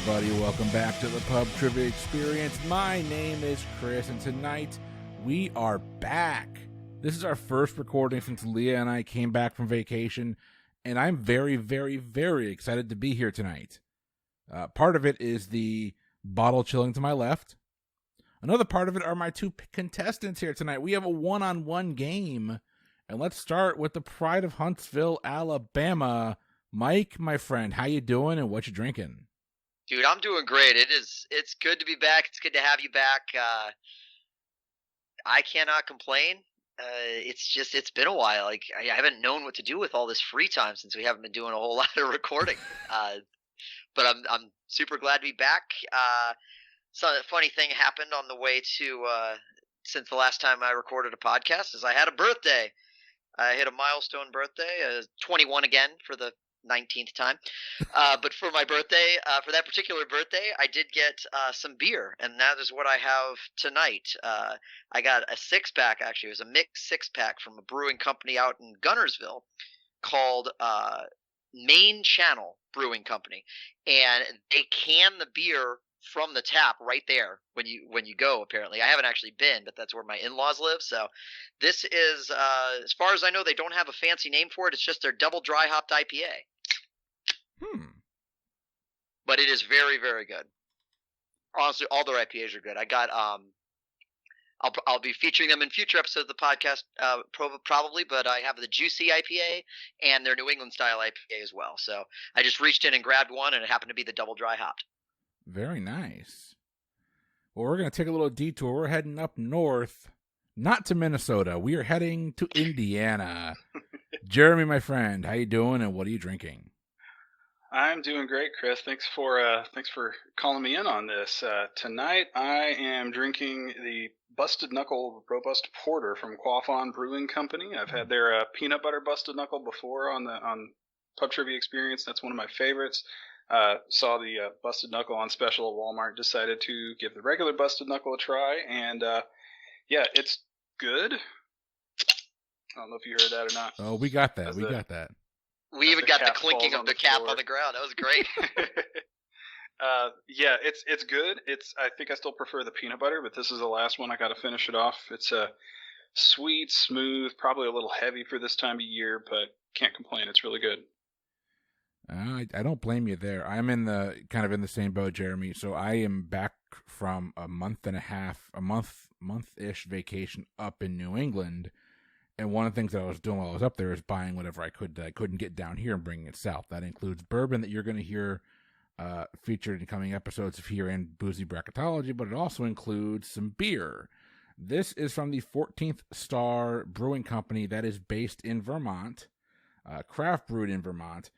everybody. Welcome back to the Pub Trivia Experience. My name is Chris, and tonight we are back. This is our first recording since Leah and I came back from vacation, and I'm very, very, very excited to be here tonight. Part of it is the bottle chilling to my left. Another part of it are my two contestants here tonight. We have a one-on-one game, and let's start with the pride of Huntsville, Alabama. Mike, my friend, how you doing and what you drinking? Dude, I'm doing great. It's good to be back. It's good to have you back. I cannot complain. It's been a while. Like I haven't known what to do with all this free time since we haven't been doing a whole lot of recording. But I'm super glad to be back. So a funny thing happened on the way to since the last time I recorded a podcast is I had a birthday. I hit a milestone birthday, 21 again for the 19th time. But for my birthday, for that particular birthday, I did get some beer, and that is what I have tonight. I got a six-pack, actually. It was a mixed six-pack from a brewing company out in Gunnersville called Main Channel Brewing Company. And they can the beer from the tap right there when you go, apparently. I haven't actually been, but that's where my in-laws live. So this is, as far as I know, they don't have a fancy name for it. It's just their double dry hopped IPA. But it is very, very good. Honestly, all their IPAs are good. I got I'll be featuring them in future episodes of the podcast, probably. But I have the Juicy IPA and their New England style IPA as well. So I just reached in and grabbed one, and it happened to be the double dry hopped. Very nice. Well, we're going to take a little detour. We're heading up north, not to Minnesota. We are heading to Indiana. Jeremy, my friend, how you doing, and what are you drinking? I'm doing great, Chris. Thanks for calling me in on this. Tonight I am drinking the Busted Knuckle Robust Porter from Quaffon Brewing Company. I've had their peanut butter Busted Knuckle before on Pub Trivia Experience. That's one of my favorites. Saw the Busted Knuckle on special at Walmart. Decided to give the regular Busted Knuckle a try, and yeah, it's good. I don't know if you heard that or not. Oh, we got that. Got that. We even got the clinking of the cap on the ground. That was great. Yeah, it's good. I think I still prefer the peanut butter, but this is the last one. I got to finish it off. It's sweet, smooth, probably a little heavy for this time of year, but can't complain. It's really good. I don't blame you there. I'm in the same boat, Jeremy. So I am back from a month-ish vacation up in New England. And one of the things that I was doing while I was up there is buying whatever I could that I couldn't get down here and bringing it south. That includes bourbon that you're going to hear featured in coming episodes of Here and Boozy Bracketology, but it also includes some beer. This is from the 14th Star Brewing Company that is based in Vermont, craft brewed in Vermont.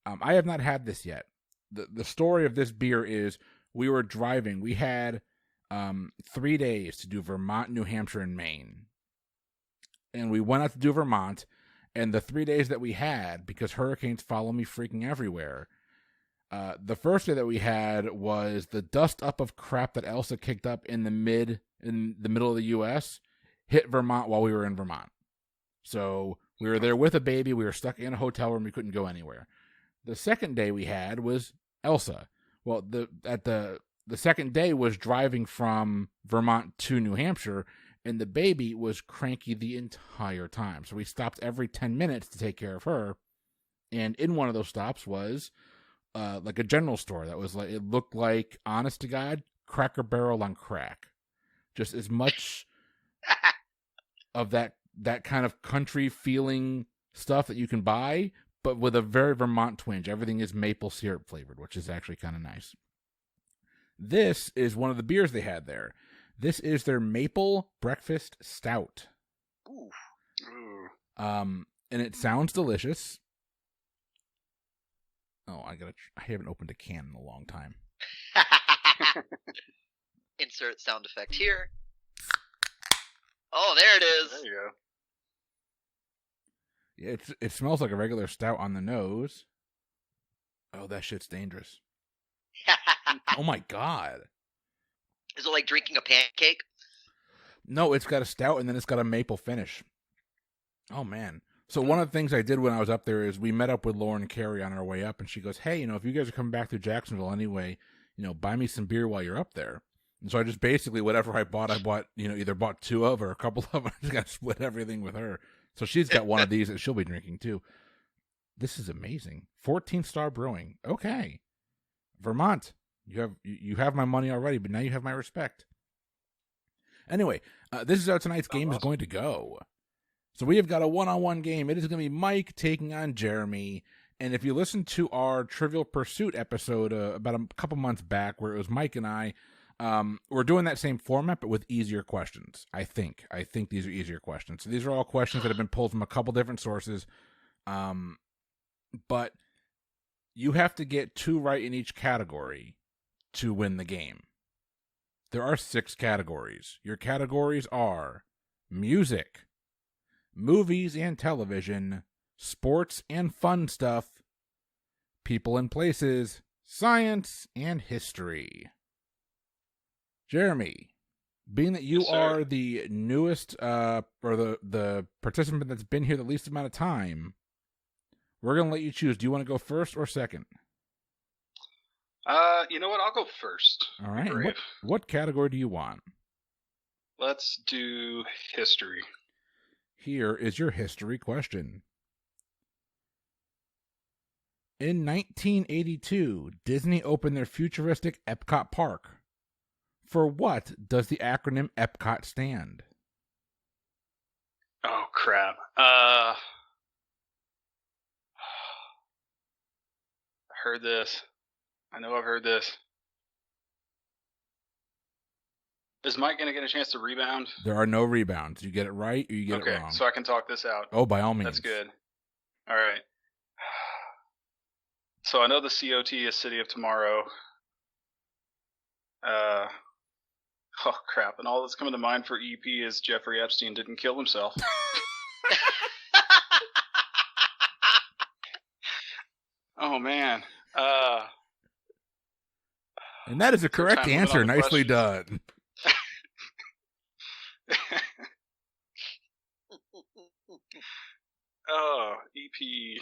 I have not had this yet. The story of this beer is we were driving. We had 3 days to do Vermont, New Hampshire, and Maine. And we went out to do Vermont, and the 3 days that we had, because hurricanes follow me freaking everywhere, the first day that we had was the dust up of crap that Elsa kicked up in the middle of the U.S. hit Vermont while we were in Vermont. So we were there with a baby. We were stuck in a hotel room. We couldn't go anywhere. The second day we had was Elsa. Well, the second day was driving from Vermont to New Hampshire, and the baby was cranky the entire time. So we stopped every 10 minutes to take care of her. And in one of those stops was like a general store that was like, it looked like, honest to God, Cracker Barrel on crack. Just as much of that kind of country feeling stuff that you can buy, but with a very Vermont twinge. Everything is maple syrup flavored, which is actually kind of nice. This is one of the beers they had there. This is their Maple Breakfast Stout. Ooh. And it sounds delicious. Oh, I haven't opened a can in a long time. Insert sound effect here. Oh, there it is. There you go. Yeah, it smells like a regular stout on the nose. Oh, that shit's dangerous. Oh my God. Is it like drinking a pancake? No, it's got a stout and then it's got a maple finish. Oh, man. So one of the things I did when I was up there is we met up with Lauren Carey on our way up, and she goes, hey, if you guys are coming back through Jacksonville anyway, buy me some beer while you're up there. And so I just basically, whatever I bought, either bought 2 of or a couple of them. I just got to split everything with her. So she's got one of these that she'll be drinking too. This is amazing. 14 Star Brewing. Okay. Vermont, you have my money already, but now you have my respect. Anyway, this is how tonight's game is going to go. So we have got a one-on-one game. It is going to be Mike taking on Jeremy. And if you listen to our Trivial Pursuit episode about a couple months back where it was Mike and I, we're doing that same format, but with easier questions, I think. I think these are easier questions. So these are all questions that have been pulled from a couple different sources. But you have to get 2 right in each category to win the game. There are 6 categories. Your categories are music, movies and television, sports and fun stuff, people and places, science, and history. Jeremy, being that you are the newest, or the participant that's been here the least amount of time, we're going to let you choose. Do you want to go first or second? You know what? I'll go first. All right. What category do you want? Let's do history. Here is your history question. In 1982, Disney opened their futuristic Epcot Park. For what does the acronym Epcot stand? Oh, crap. I heard this. I know I've heard this. Is Mike going to get a chance to rebound? There are no rebounds. You get it right or you get it wrong. Okay, so I can talk this out. Oh, by all means. That's good. All right. So I know the COT is City of Tomorrow. Oh, crap. And all that's coming to mind for EP is Jeffrey Epstein didn't kill himself. Oh, man. And that is a correct answer. Nicely done. Oh, EP.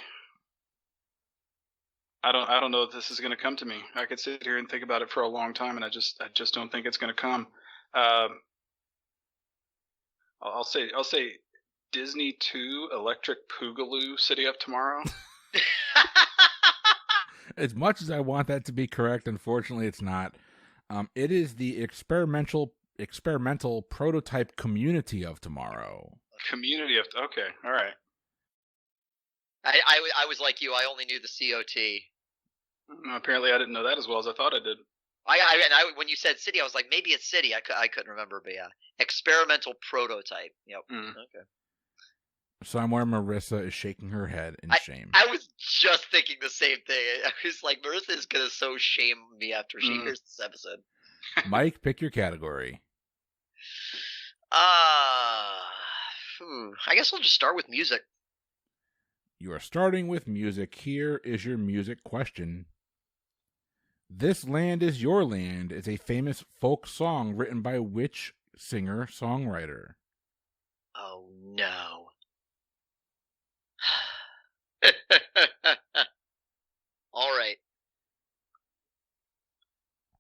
I don't know if this is going to come to me. I could sit here and think about it for a long time, and I just don't think it's going to come. I'll say Disney 2 Electric Boogaloo City of Tomorrow. As much as I want that to be correct, unfortunately, it's not. It is the experimental prototype Community of Tomorrow. Okay, all right. I was like you. I only knew the COT. Apparently, I didn't know that as well as I thought I did. When you said city, I was like, maybe it's city. I couldn't remember, but yeah, experimental prototype. Yep. Okay. So I'm where Marissa is shaking her head in shame. I was just thinking the same thing. I was like, Marissa is gonna so shame me after she hears this episode. Mike, pick your category. I guess I'll just start with music. You are starting with music. Here is your music question. This Land Is Your Land is a famous folk song written by which singer-songwriter? Oh, no. All right.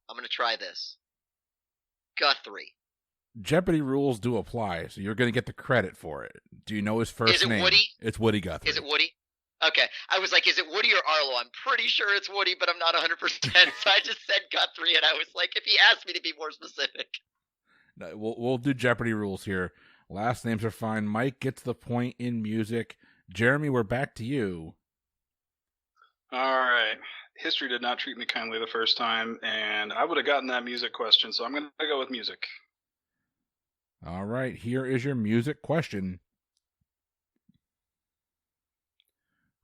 I'm going to try this. Guthrie. Jeopardy rules do apply, so you're going to get the credit for it. Do you know his first name? Is it Woody? It's Woody Guthrie. Is it Woody? Okay. I was like, is it Woody or Arlo? I'm pretty sure it's Woody, but I'm not 100%. So I just said Guthrie, and I was like, if he asked me to be more specific. No, we'll do Jeopardy rules here. Last names are fine. Mike gets the point in music. Jeremy, we're back to you. All right. History did not treat me kindly the first time, and I would have gotten that music question, so I'm going to go with music. All right, here is your music question.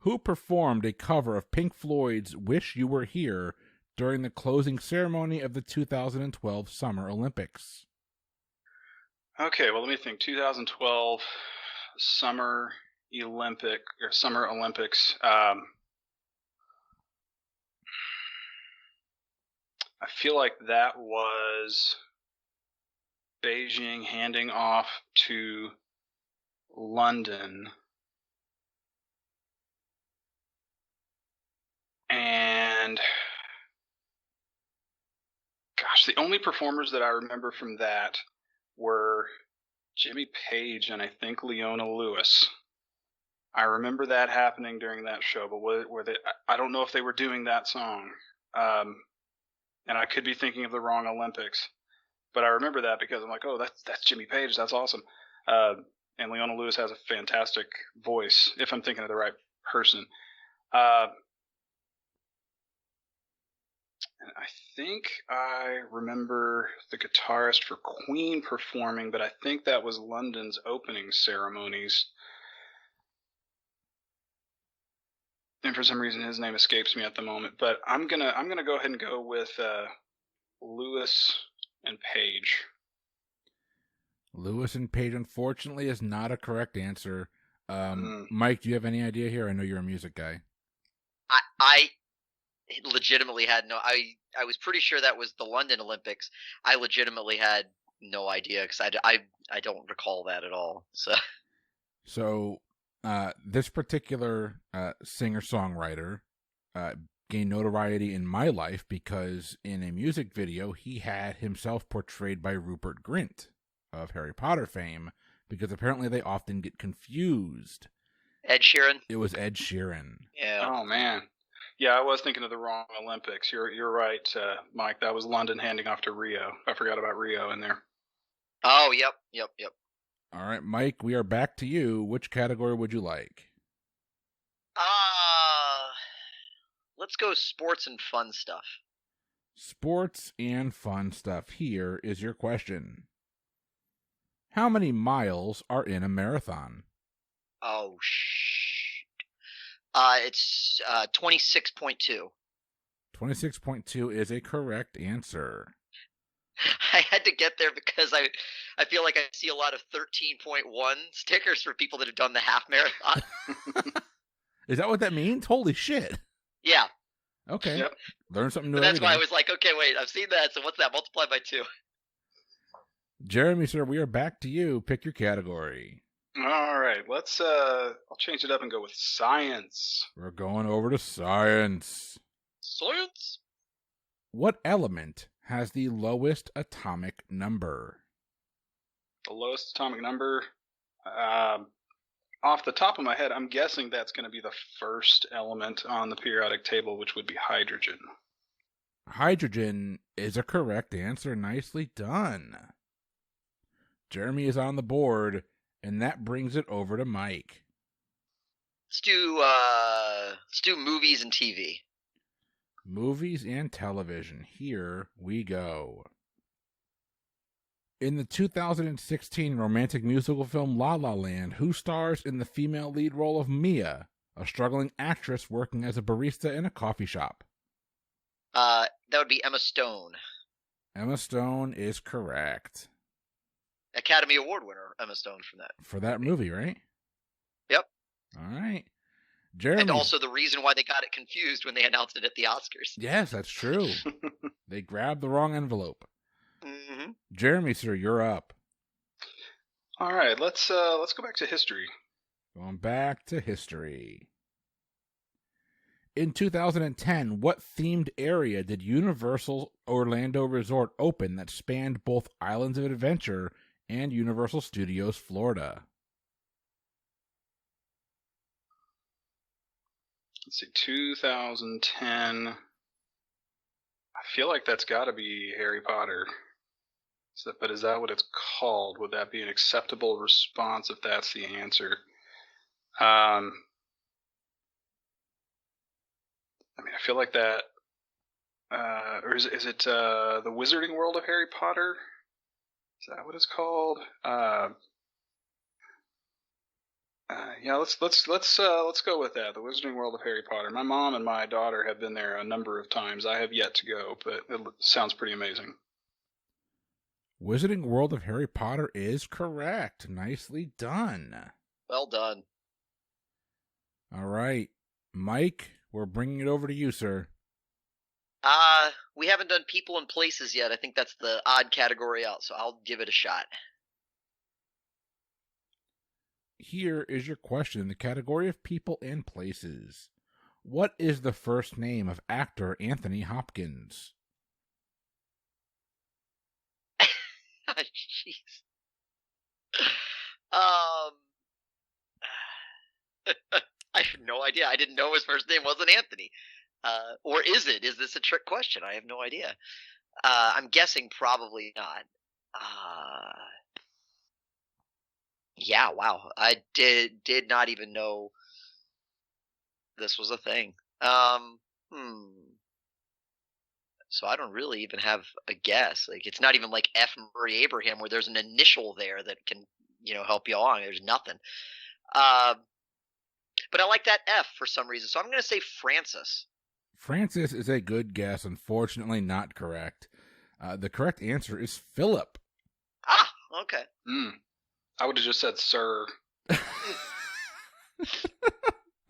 Who performed a cover of Pink Floyd's Wish You Were Here during the closing ceremony of the 2012 Summer Olympics? Okay, well, let me think. 2012 Summer Olympics. I feel like that was Beijing handing off to London. And Gosh, the only performers that I remember from that were Jimmy Page and I think Leona Lewis. I remember that happening during that show, but were they? I don't know if they were doing that song, and I could be thinking of the wrong Olympics. But I remember that because I'm like, oh, that's Jimmy Page. That's awesome. And Leona Lewis has a fantastic voice, if I'm thinking of the right person. And I think I remember the guitarist for Queen performing, but I think that was London's opening ceremonies. And for some reason, his name escapes me at the moment. But I'm gonna go ahead and go with Lewis and Page. Lewis and Page, unfortunately, is not a correct answer. Mike, do you have any idea here? I know you're a music guy. I legitimately had no. I was pretty sure that was the London Olympics. I legitimately had no idea because I don't recall that at all. So this particular singer-songwriter gained notoriety in my life because in a music video, he had himself portrayed by Rupert Grint of Harry Potter fame, because apparently they often get confused. Ed Sheeran? It was Ed Sheeran. Yeah. Oh, man. Yeah, I was thinking of the wrong Olympics. You're right, Mike. That was London handing off to Rio. I forgot about Rio in there. Oh, yep. All right, Mike, we are back to you. Which category would you like? Let's go sports and fun stuff. Sports and fun stuff. Here is your question. How many miles are in a marathon? Oh, it's 26.2. 26.2 is a correct answer. I had to get there because I feel like I see a lot of 13.1 stickers for people that have done the half marathon. Is that what that means? Holy shit. Yeah. Okay. Yep. Learn something new. But that's every why day. I was like, okay, wait, I've seen that. So what's that? Multiplied by 2. Jeremy, sir, we are back to you. Pick your category. All right. Let's I'll change it up and go with science. We're going over to science. Science? What element has the lowest atomic number? The lowest atomic number? Off the top of my head, I'm guessing that's going to be the first element on the periodic table, which would be hydrogen. Hydrogen is a correct answer. Nicely done. Jeremy is on the board, and that brings it over to Mike. Let's do movies and TV. Movies and television. Here we go. In the 2016 romantic musical film La La Land, who stars in the female lead role of Mia, a struggling actress working as a barista in a coffee shop? That would be Emma Stone. Emma Stone is correct. Academy Award winner Emma Stone For that movie, right? Yep. All right. Jeremy. And also the reason why they got it confused when they announced it at the Oscars. Yes, that's true. They grabbed the wrong envelope. Mm-hmm. Jeremy, sir, you're up. All right, let's go back to history. Going back to history. In 2010, what themed area did Universal Orlando Resort open that spanned both Islands of Adventure and Universal Studios Florida? Let's see, 2010. I feel like that's got to be Harry Potter. But is that what it's called? Would that be an acceptable response if that's the answer? I mean, I feel like that. Or is it the Wizarding World of Harry Potter? Is that what it's called? Yeah, let's go with that. The Wizarding World of Harry Potter. My mom and my daughter have been there a number of times. I have yet to go, but it sounds pretty amazing. Wizarding World of Harry Potter is correct. Nicely done. Well done. All right. Mike, we're bringing it over to you, sir. We haven't done people and places yet. I think that's the odd category out, so I'll give it a shot. Here is your question in the category of people and places. What is the first name of actor Anthony Hopkins? idea. I didn't know his first name wasn't Anthony. Or is it? Is this a trick question? I have no idea. I'm guessing probably not. Yeah, wow. I did not even know this was a thing. So I don't really even have a guess. Like, it's not even like F. Murray Abraham where there's an initial there that can, help you along. There's nothing. But I like that F for some reason. So I'm going to say Francis. Francis is a good guess. Unfortunately, not correct. The correct answer is Philip. Ah, okay. I would have just said Sir. I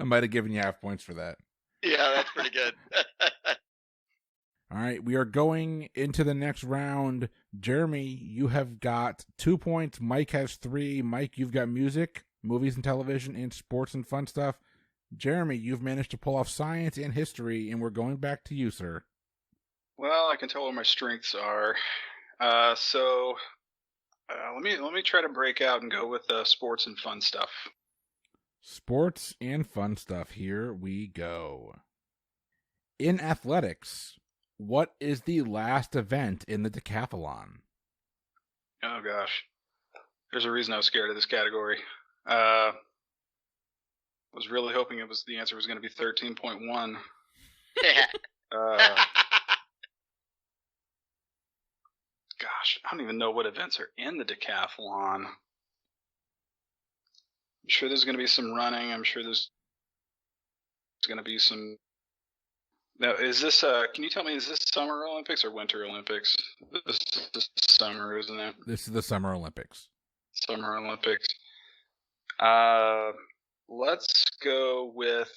might have given you half points for that. Yeah, that's pretty good. All right, we are going into the next round. Jeremy, you have got 2 points. Mike has 3. Mike, you've got music, movies and television, and sports and fun stuff. Jeremy, you've managed to pull off science and history, and we're going back to you, sir. Well, I can tell where my strengths are. So let me try to break out and go with sports and fun stuff. Sports and fun stuff. Here we go. In athletics, what is the last event in the decathlon? Oh gosh, there's a reason I was scared of this category. Was really hoping the answer was going to be 13.1. Gosh, I don't even know what events are in the decathlon. I'm sure there's going to be some running. I'm sure there's going to be some. Now, is this? Can you tell me? Is this Summer Olympics or Winter Olympics? This is summer, isn't it? This is the Summer Olympics. Summer Olympics. Let's go with.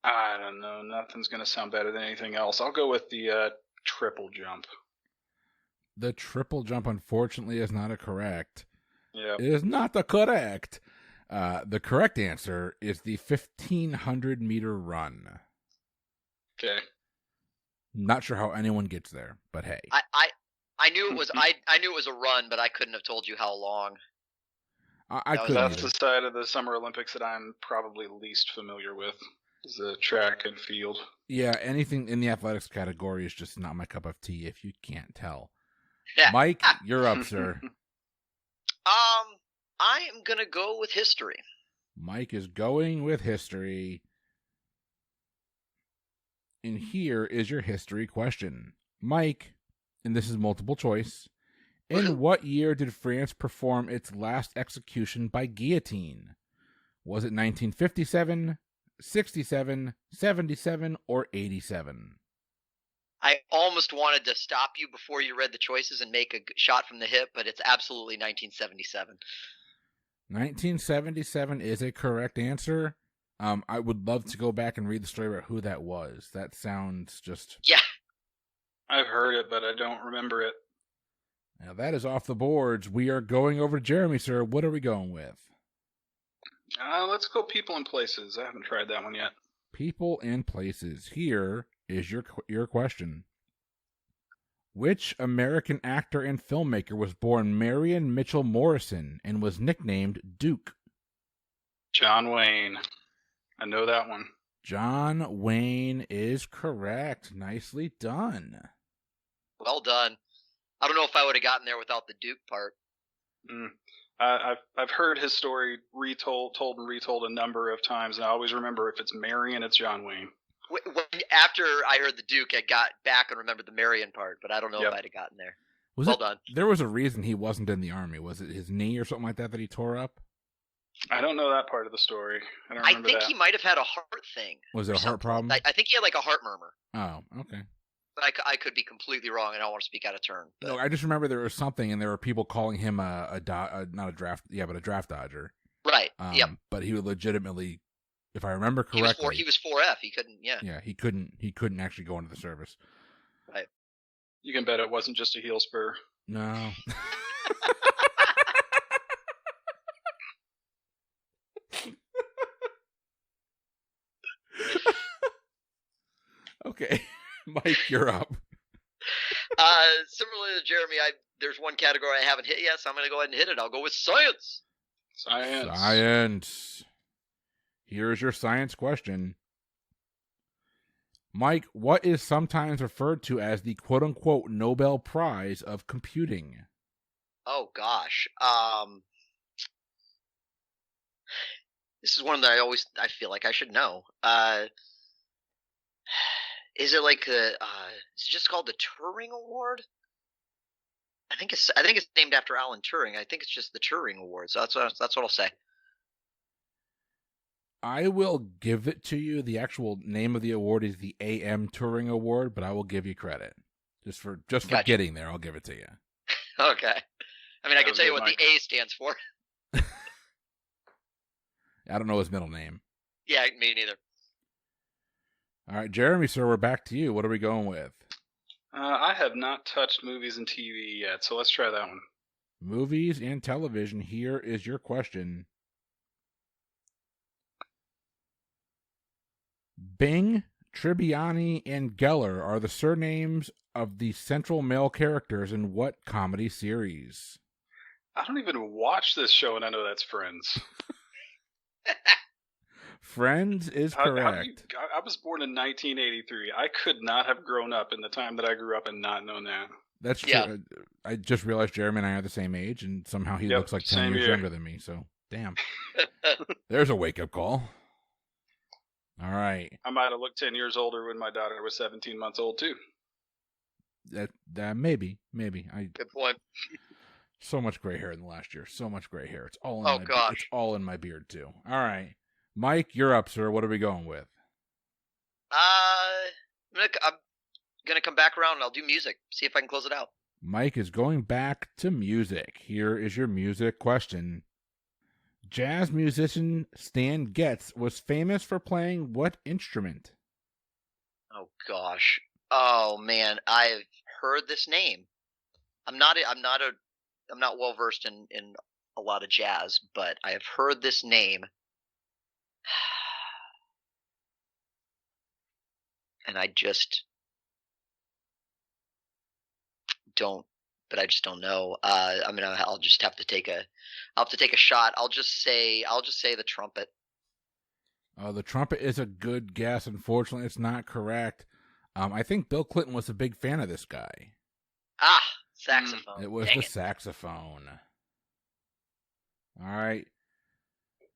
I don't know. Nothing's going to sound better than anything else. I'll go with the triple jump. The triple jump, unfortunately, is not correct. Yeah. It is not the correct. The correct answer is the 1,500-meter run. Okay. Not sure how anyone gets there, but hey. I knew it was I knew it was a run, but I couldn't have told you how long. I couldn't. That's the side of the Summer Olympics that I'm probably least familiar with. Is the track and field. Yeah, anything in the athletics category is just not my cup of tea, if you can't tell. Yeah. Mike, you're up, sir. I am gonna go with history. Mike is going with history. And here is your history question. Mike, and this is multiple choice. In what year did France perform its last execution by guillotine? Was it 1957, 67, 77, or 87? I almost wanted to stop you before you read the choices and make a shot from the hip, but it's absolutely 1977. 1977 is a correct answer. I would love to go back and read the story about who that was. That sounds just... Yeah. I've heard it, but I don't remember it. Now that is off the boards. We are going over to Jeremy, sir. What are we going with? Let's go people and places. I haven't tried that one yet. People and places. Here is your question. Which American actor and filmmaker was born Marion Mitchell Morrison and was nicknamed Duke? John Wayne. I know that one. John Wayne is correct. Nicely done. Well done. I don't know if I would have gotten there without the Duke part. I've heard his story told and retold a number of times, and I always remember if it's Marion, it's John Wayne. After I heard the Duke, I got back and remembered the Marion part, but I don't know if I'd have gotten there. Well done. There was a reason he wasn't in the Army. Was it his knee or something like that he tore up? I don't know that part of the story. I think he might have had a heart thing. Was it a heart problem? I think he had like a heart murmur. Oh, okay. But I could be completely wrong, and I don't want to speak out of turn. But... No, I just remember there was something, and there were people calling him a draft dodger. Right. Yep. But he would legitimately, if I remember correctly, he was 4F. He couldn't. Yeah. Yeah, he couldn't actually go into the service. Right. You can bet it wasn't just a heel spur. No. Okay. Mike, you're up. Similarly to Jeremy, there's one category I haven't hit yet, so I'm going to go ahead and hit it. I'll go with science. Science. Here is your science question. Mike, what is sometimes referred to as the quote-unquote Nobel Prize of computing? Oh gosh. This is one that I feel like I should know. Is it like is it just called the Turing Award? I think it's named after Alan Turing. I think it's just the Turing Award. So that's what I'll say. I will give it to you. The actual name of the award is the A.M. Turing Award, but I will give you credit. Just for Gotcha. getting there, I'll give it to you. Okay. I mean, I can tell you what Mike. the A stands for. I don't know his middle name. Yeah, me neither. All right, Jeremy, sir, we're back to you. What are we going with? I have not touched movies and TV yet, so let's try that one. Movies and television. Here is your question. Bing, Tribbiani, and Geller are the surnames of the central male characters in what comedy series? I don't even watch this show, and I know that's Friends. Friends is correct. I was born in 1983. I could not have grown up in the time that I grew up and not known that. That's true. Yeah. I just realized Jeremy and I are the same age, and somehow he looks like 10 years younger than me, so damn. There's a wake-up call. All right. I might have looked 10 years older when my daughter was 17 months old, too. That maybe. Good point. So much gray hair in the last year. So much gray hair. It's all in it's all in my beard, too. All right. Mike, you're up, sir. What are we going with? I'm gonna come back around and I'll do music. See if I can close it out. Mike is going back to music. Here is your music question. Jazz musician Stan Getz was famous for playing what instrument? Oh gosh. Oh man, I've heard this name. I'm not well versed in a lot of jazz, but I have heard this name. And I just don't know. I'll just have to take a shot. I'll just say the trumpet. The trumpet is a good guess. Unfortunately, it's not correct. I think Bill Clinton was a big fan of this guy. Saxophone. It was Dang the saxophone. All right.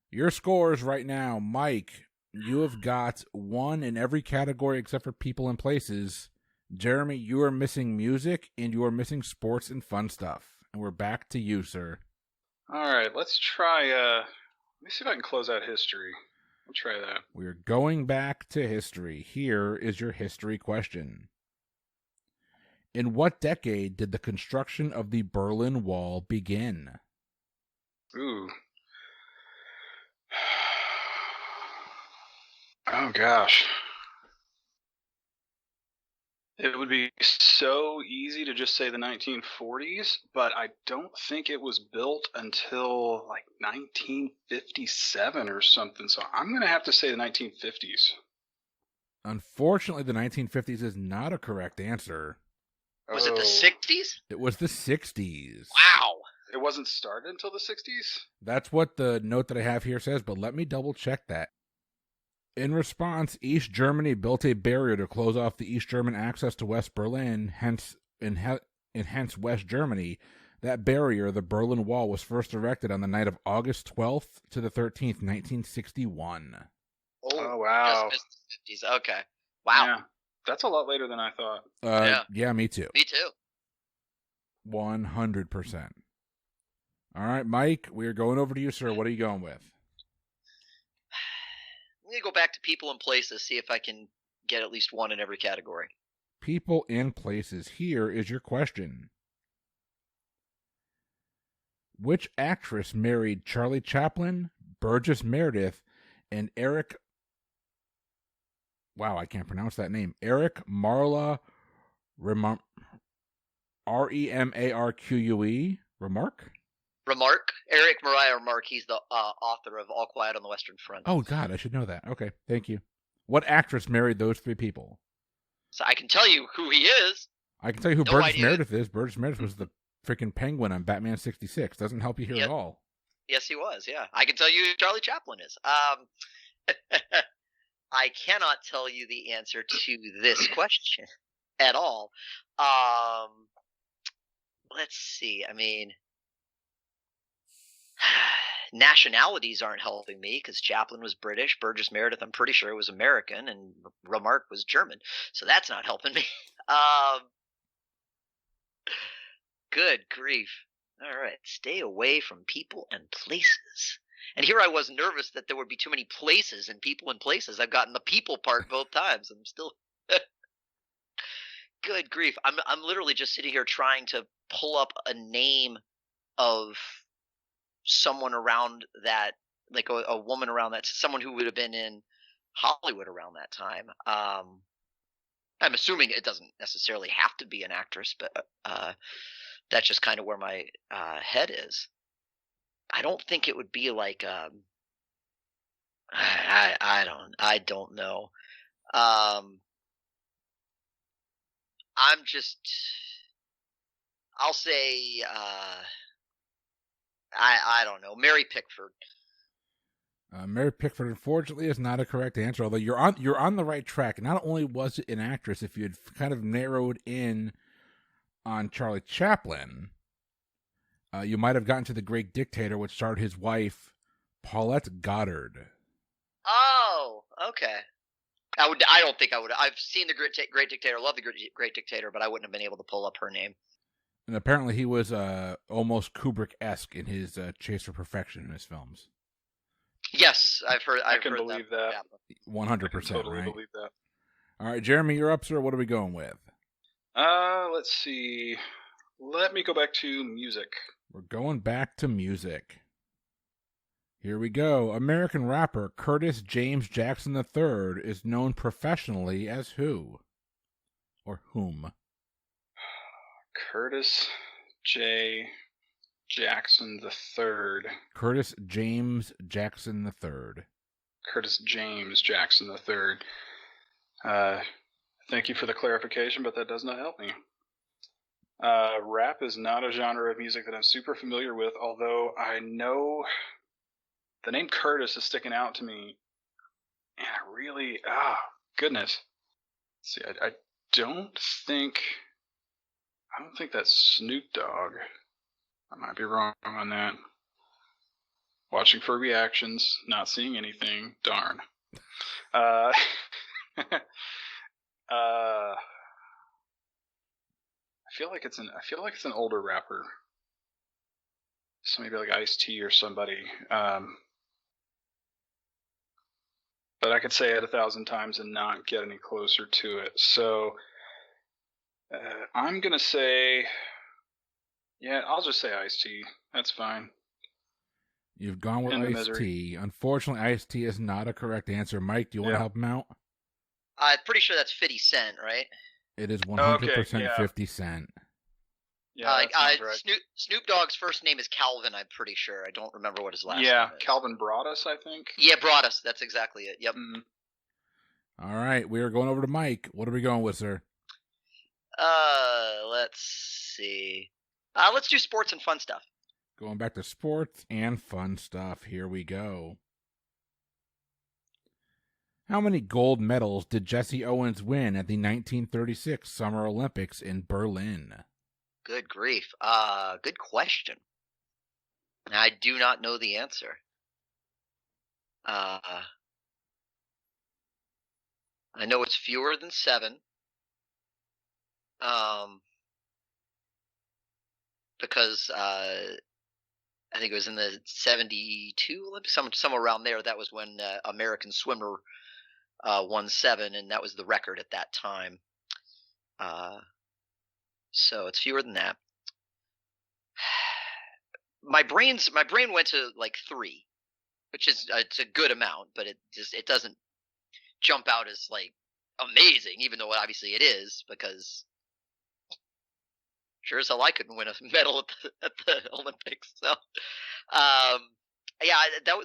Your scores right now, Mike, you have got one in every category except for people and places. Jeremy, you are missing music, and you are missing sports and fun stuff. And we're back to you, sir. All right, let's try, let me see if I can close out history. We'll try that. We're going back to history. Here is your history question. In what decade did the construction of the Berlin Wall begin? Ooh. Oh, gosh. It would be so easy to just say the 1940s, but I don't think it was built until like 1957 or something, so I'm going to have to say the 1950s. Unfortunately, the 1950s is not a correct answer. Was it the 60s? It was the 60s. Wow. It wasn't started until the 60s? That's what the note that I have here says, but let me double check that. In response, East Germany built a barrier to close off the East German access to West Berlin, hence West Germany. That barrier, the Berlin Wall, was first erected on the night of August 12th to the 13th, 1961. Oh wow. Just missed the 50s. Okay. Wow. Yeah. That's a lot later than I thought. Yeah, me too. Me too. 100%. All right, Mike, we are going over to you, sir. What are you going with? I'm going to go back to people and places, see if I can get at least one in every category. People and places. Here is your question. Which actress married Charlie Chaplin, Burgess Meredith, and Eric... Wow, I can't pronounce that name. Eric Marla Remarque? R-E-M-A-R-Q-U-E? Remarque? Remarque? Eric Mariah Remarque. He's the author of All Quiet on the Western Front. Oh, God, I should know that. Okay, thank you. What actress married those three people? So I can tell you who he is. I can tell you who No Burgess idea. Meredith is. Burgess Meredith was the freaking penguin on Batman 66. Doesn't help you here at all. Yes, he was. Yeah, I can tell you who Charlie Chaplin is. I cannot tell you the answer to this question at all. Let's see. I mean, nationalities aren't helping me because Chaplin was British, Burgess Meredith, I'm pretty sure, was American, and Remarque was German. So that's not helping me. Good grief. All right. Stay away from people and places. And here I was nervous that there would be too many places and people and places. I've gotten the people part both times. I'm still. Good grief. I'm literally just sitting here trying to pull up a name of someone around that, like a woman around that, someone who would have been in Hollywood around that time. I'm assuming it doesn't necessarily have to be an actress, but that's just kind of where my head is. I don't think it would be like I don't know. I'm just, I'll say I don't know, Mary Pickford. Mary Pickford, unfortunately, is not a correct answer. Although you're on the right track. Not only was it an actress, if you had kind of narrowed in on Charlie Chaplin, you might have gotten to The Great Dictator, which starred his wife, Paulette Goddard. Oh, okay. I don't think I would. I've seen The Great Dictator, love The Great Dictator, but I wouldn't have been able to pull up her name. And apparently he was almost Kubrick-esque in his chase for perfection in his films. Yes, I've heard. I can believe that. 100%. Totally right? believe that. All right, Jeremy, you're up, sir. What are we going with? Let's see. Let me go back to music. We're going back to music. Here we go. American rapper Curtis James Jackson III is known professionally as who? Or whom? Curtis J. Jackson III. Curtis James Jackson III. Curtis James Jackson III. Thank you for the clarification, but that does not help me. Rap is not a genre of music that I'm super familiar with, although I know the name Curtis is sticking out to me. And I really, goodness. Let's see, I don't think that's Snoop Dogg. I might be wrong on that. Watching for reactions, not seeing anything. Darn. I feel like it's an older rapper. So maybe like Ice-T or somebody. But I could say it 1,000 times and not get any closer to it. So I'm gonna say, yeah, I'll just say Ice-T. That's fine. You've gone with Ice-T. Unfortunately, Ice-T is not a correct answer. Mike, do you want to help him out? I'm pretty sure that's 50 Cent, right? It is 100% 50 Cent. Yeah, that sounds right. Snoop Dogg's first name is Calvin, I'm pretty sure. I don't remember what his last name is. Yeah, Calvin Broadus, I think. Yeah, Broadus. That's exactly it. Yep. All right, we are going over to Mike. What are we going with, sir? Let's see. Let's do sports and fun stuff. Going back to sports and fun stuff. Here we go. How many gold medals did Jesse Owens win at the 1936 Summer Olympics in Berlin? Good grief. Good question. I do not know the answer. I know it's fewer than 7. Because I think it was in the 72 Olympics, somewhere around there. That was when American swimmer won 7, and that was the record at that time. So it's fewer than that. My brain went to like 3, which is it's a good amount, but it doesn't jump out as like amazing, even though obviously it is, because sure as hell I couldn't win a medal at the Olympics. So, yeah,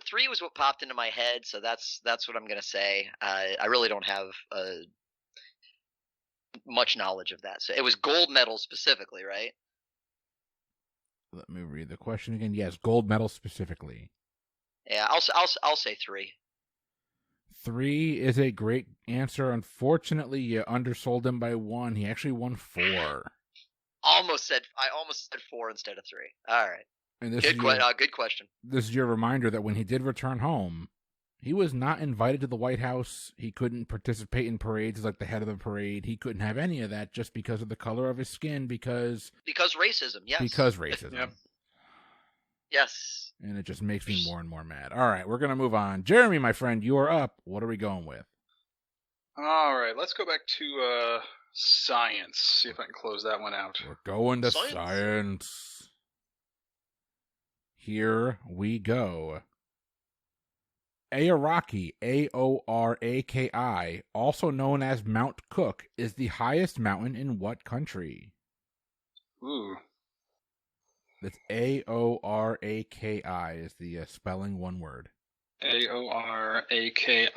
3 was what popped into my head. So that's what I'm gonna say. I really don't have much knowledge of that. So it was gold medals specifically, right? Let me read the question again. Yes, gold medal specifically. Yeah, I'll say 3. 3 is a great answer. Unfortunately, you undersold him by 1. He actually won 4. I almost said 4 instead of 3. All right. And this Good is question. This is your reminder that when he did return home, he was not invited to the White House. He couldn't participate in parades like the head of the parade. He couldn't have any of that just because of the color of his skin. Because racism. Yes. Because racism. Yep. Yes. And it just makes me more and more mad. All right, we're going to move on. Jeremy, my friend, you are up. What are we going with? All right, let's go back to science. See if I can close that one out. We're going to science. Here we go. Aoraki, Aoraki, also known as Mount Cook, is the highest mountain in what country? Ooh. That's Aoraki is the spelling, one word. Aoraki.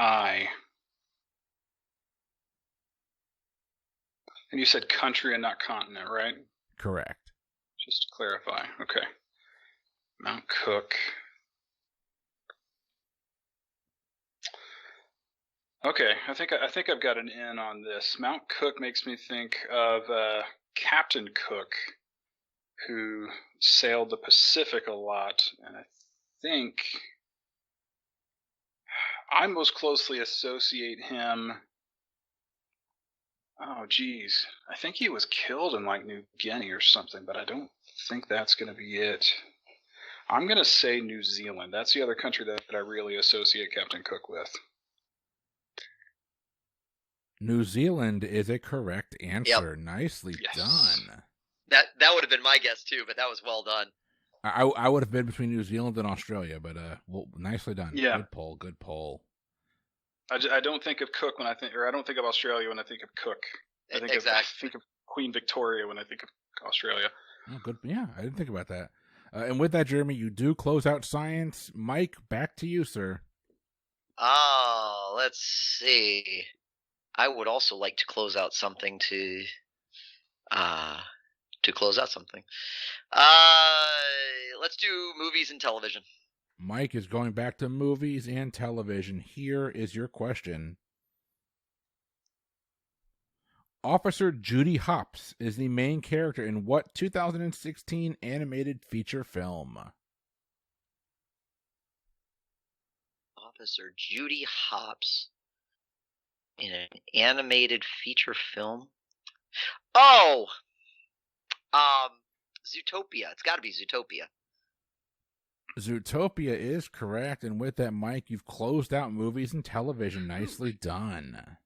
And you said country and not continent, right? Correct. Just to clarify. Okay. Mount Cook. Okay, I think I've got an in on this. Mount Cook makes me think of Captain Cook, who sailed the Pacific a lot, and I think I most closely associate him. Oh, geez. I think he was killed in like New Guinea or something, but I don't think that's going to be it. I'm going to say New Zealand. That's the other country that I really associate Captain Cook with. New Zealand is a correct answer. Yep. Nicely done. That would have been my guess too, but that was well done. I would have been between New Zealand and Australia, but well, nicely done. Yeah. Good poll. I don't think of Cook when I don't think of Australia when I think of Cook. I think of Queen Victoria when I think of Australia. Oh, good. Yeah, I didn't think about that. And with that, Jeremy, you do close out science. Mike, back to you, sir. Oh, let's see. I would also like to close out something to close out something. Let's do movies and television. Mike is going back to movies and television. Here is your question. Officer Judy Hopps is the main character in what 2016 animated feature film? Officer Judy Hopps in an animated feature film. Oh, Zootopia. It's got to be Zootopia. Zootopia is correct, and with that, Mike, you've closed out movies and television. Nicely done.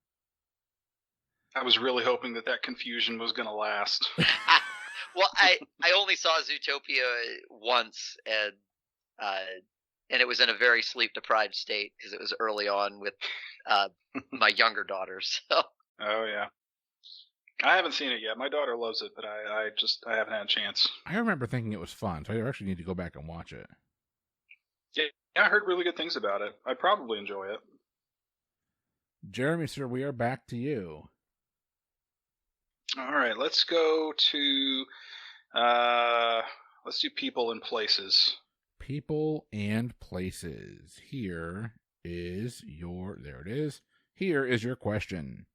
I was really hoping that confusion was going to last. Well, I only saw Zootopia once, and it was in a very sleep-deprived state because it was early on with my younger daughters. So. Oh yeah, I haven't seen it yet. My daughter loves it, but I haven't had a chance. I remember thinking it was fun, so I actually need to go back and watch it. Yeah, I heard really good things about it. I'd probably enjoy it. Jeremy, sir, we are back to you. All right, let's go to let's do people and places. People and places. Here is your question.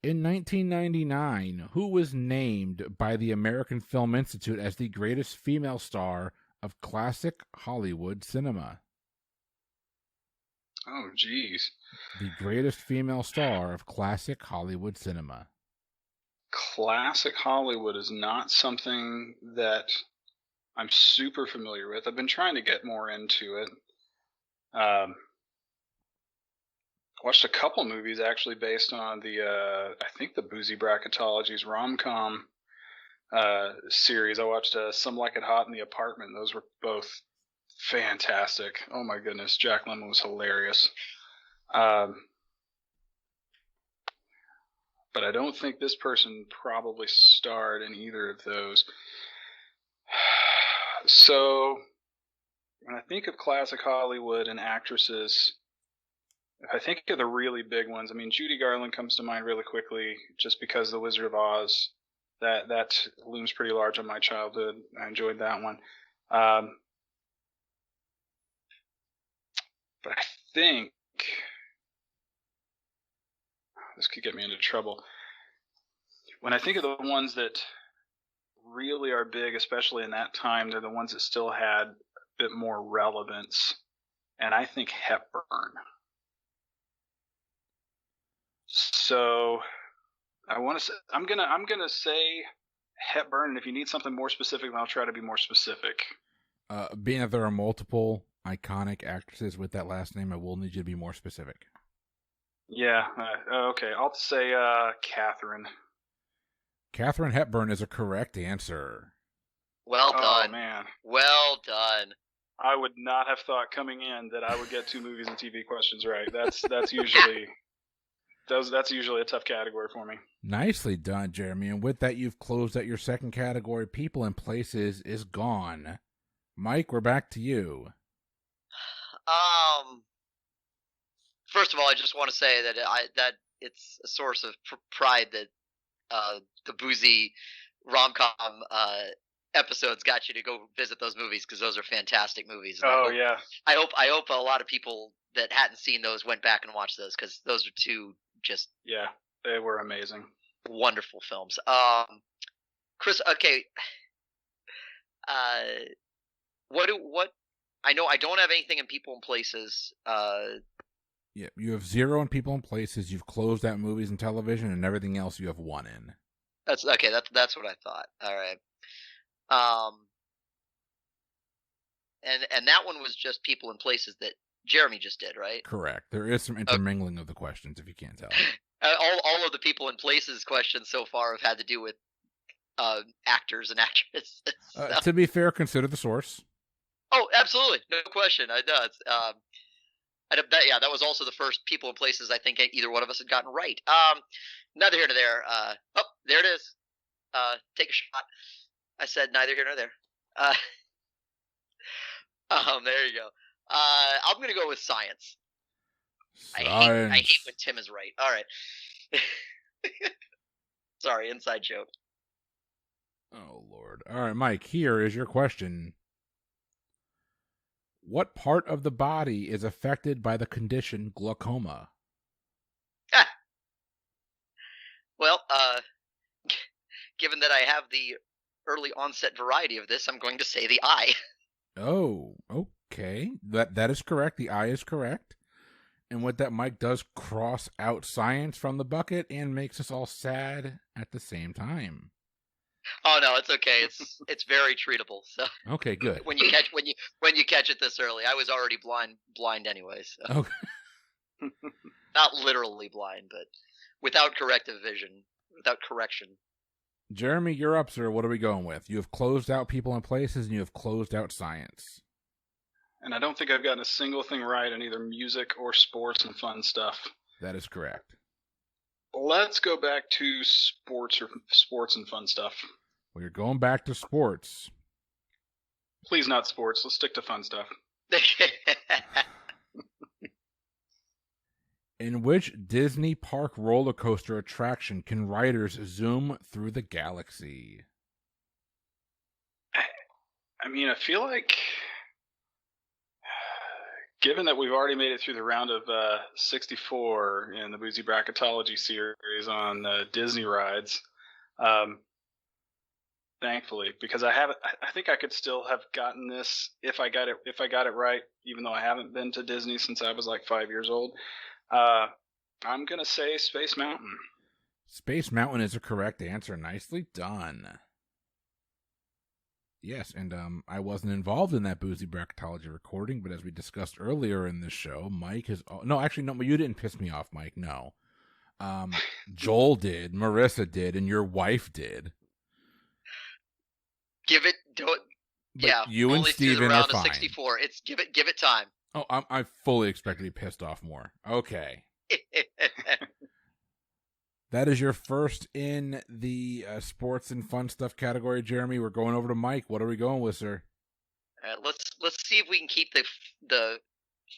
In 1999, who was named by the American Film Institute as the greatest female star of classic Hollywood cinema? Oh, geez. The greatest female star of classic Hollywood cinema. Classic Hollywood is not something that I'm super familiar with. I've been trying to get more into it. Watched a couple movies actually based on I think the Boozy Bracketology's rom-com series. I watched Some Like It Hot in the Apartment. Those were both fantastic. Oh my goodness, Jack Lemmon was hilarious. But I don't think this person probably starred in either of those. So when I think of classic Hollywood and actresses, if I think of the really big ones, I mean, Judy Garland comes to mind really quickly just because The Wizard of Oz. that looms pretty large on my childhood. I enjoyed that one. But I think this could get me into trouble. When I think of the ones that really are big, especially in that time, they're the ones that still had a bit more relevance. And I think Hepburn. So I'm gonna say Hepburn, and if you need something more specific, then I'll try to be more specific. Being that there are multiple iconic actresses with that last name, I will need you to be more specific. Yeah. Okay. I'll say Catherine. Katharine Hepburn is a correct answer. Well done. Oh man. Well done. I would not have thought coming in that I would get 2 movies and TV questions right. That's usually that's usually a tough category for me. Nicely done, Jeremy. And with that, you've closed out your second category. People and Places is gone. Mike, we're back to you. First of all, I just want to say that that it's a source of pride that the boozy rom-com episodes got you to go visit those movies, because those are fantastic movies. And I hope a lot of people that hadn't seen those went back and watched those, because those are 2 just they were amazing, wonderful films. Chris, okay, what I know I don't have anything in People and Places. Yeah, you have 0 in People and Places. You've closed out movies and television, and everything else you have 1 in. That's okay. That's what I thought. All right. And that one was just People and Places that Jeremy just did, right? Correct. There is some intermingling of the questions, if you can't tell. All of the People and Places questions so far have had to do with actors and actresses. To be fair, consider the source. Oh, absolutely, no question. I know. That was also the first People and Places I think either one of us had gotten right. Neither here nor there. There it is. Take a shot. I said neither here nor there. There you go. I'm going to go with science. I hate when Tim is right. All right. Sorry, inside joke. Oh, Lord. All right, Mike, here is your question. What part of the body is affected by the condition glaucoma? Well, given that I have the early onset variety of this, I'm going to say the eye. Oh, okay. That is correct. The eye is correct. And with that, Mike does cross out science from the bucket and makes us all sad at the same time. Oh no, it's okay. It's very treatable. So okay, good. When you catch it this early, I was already blind anyway. So. Okay. Not literally blind, but without corrective vision, without correction. Jeremy, you're up, sir. What are we going with? You have closed out People and Places, and you have closed out science. And I don't think I've gotten a single thing right in either music or sports and fun stuff. That is correct. Let's go back to sports and fun stuff. Well, you're going back to sports. Please not sports. Let's stick to fun stuff. In which Disney park roller coaster attraction can riders zoom through the galaxy? I mean, I feel like, given that we've already made it through the round of 64 in the Boozy Bracketology series on Disney rides, thankfully, because I think I could still have gotten this if I got it right, even though I haven't been to Disney since I was like 5 years old. I'm gonna say Space Mountain. Space Mountain is a correct answer. Nicely done. Yes, and I wasn't involved in that Boozy Bracketology recording, but as we discussed earlier in this show, Mike has... No, you didn't piss me off, Mike, no. Joel did, Marissa did, and your wife did. Do it. But yeah, you and Steven are fine. 64. It's give it time. Oh, I fully expect to be pissed off more. Okay. That is your first in the sports and fun stuff category, Jeremy. We're going over to Mike. What are we going with, sir? Let's see if we can keep the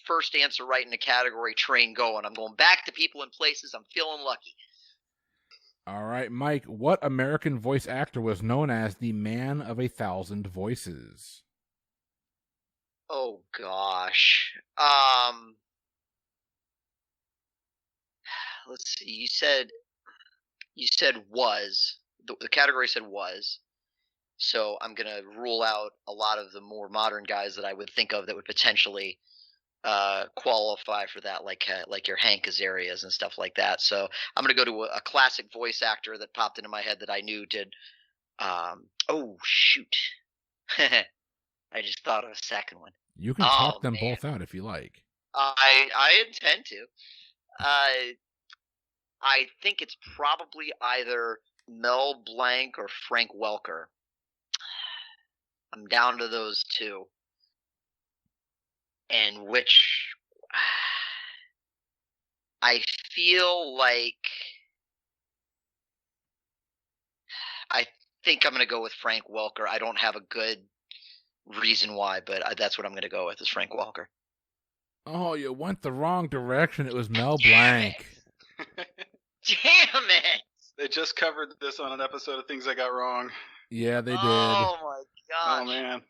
first answer right in the category train going. I'm going back to People and Places. I'm feeling lucky. All right, Mike, what American voice actor was known as the Man of 1,000 Voices? Oh gosh. Let's see. You said was. The category said was. So I'm gonna rule out a lot of the more modern guys that I would think of that would potentially qualify for that, like your Hank Azarias and stuff like that. So I'm gonna go to a classic voice actor that popped into my head that I knew did. Oh shoot! I just thought of a second one. You can talk them both out if you like. I intend to. I think it's probably either Mel Blanc or Frank Welker. I'm down to those two. And which I feel like I think I'm going to go with Frank Welker. I don't have a good reason why, but that's what I'm going to go with is Frank Welker. Oh, you went the wrong direction. It was Mel Blanc. Damn it! They just covered this on an episode of Things I Got Wrong. Yeah, they did. Oh my gosh. Oh man.